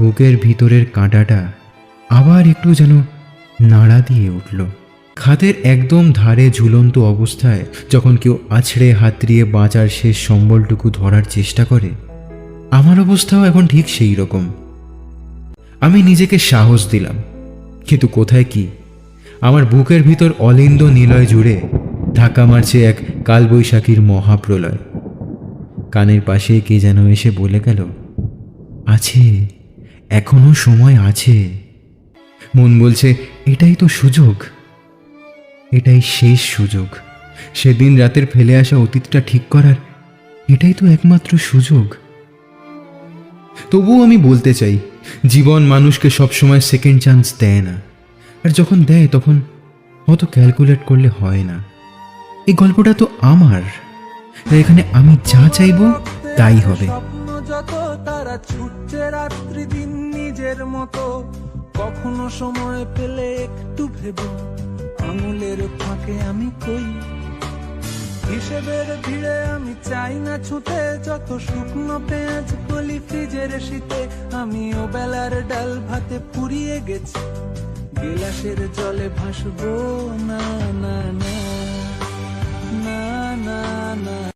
বুকের ভিতরের কাঁটাটা আবার একটু যেন নাড়া দিয়ে উঠল। খাদের একদম ধারে ঝুলন্ত অবস্থায় যখন কেউ আছড়ে হাতড়িয়ে বাঁচার শেষ সম্বলটুকু ধরার চেষ্টা করে, আমার অবস্থাও এখন ঠিক সেই রকম। আমি নিজেকে সাহস দিলাম, কিন্তু কোথায় কি? আমার বুকের ভিতর অলিন্দ নিলয় জুড়ে ধাক্কা মারছে এক কালবৈশাখীর মহাপ্রলয়। কানের পাশে কে যেন এসে বলে গেল, আছে, এখনো সময় আছে। মন বলছে, এটাই তো সুযোগ, এটাই শেষ সুযোগ। সেদিন রাতের ফেলে আসা অতীতটা ঠিক করার এটাই তো একমাত্র সুযোগ। তবুও আমি বলতে চাই, জীবন মানুষকে সবসময় সেকেন্ড চান্স দেয় না, আর যখন দেয় তখন অত ক্যালকুলেট করলে হয় না। এই গল্পটা তো আমার, তাই এখানে আমি যা চাইবো তাই হবে। স্বপ্ন যত তারা ছুটছে রাত্রি দিন নিজের মতো, কখনো সময় পেলে একটু ভেবো আঙুলের ফাঁকে আমি কই হিসেবের ভিড়ে আমি চাই না ছুটে, যত শুকনো পেঁয়াজ কলি ফ্রিজের শীতে আমি ও বেলার ডাল ভাতে পুড়িয়ে গেছি, গিলাসের জলে ভাসবো না না না না না না।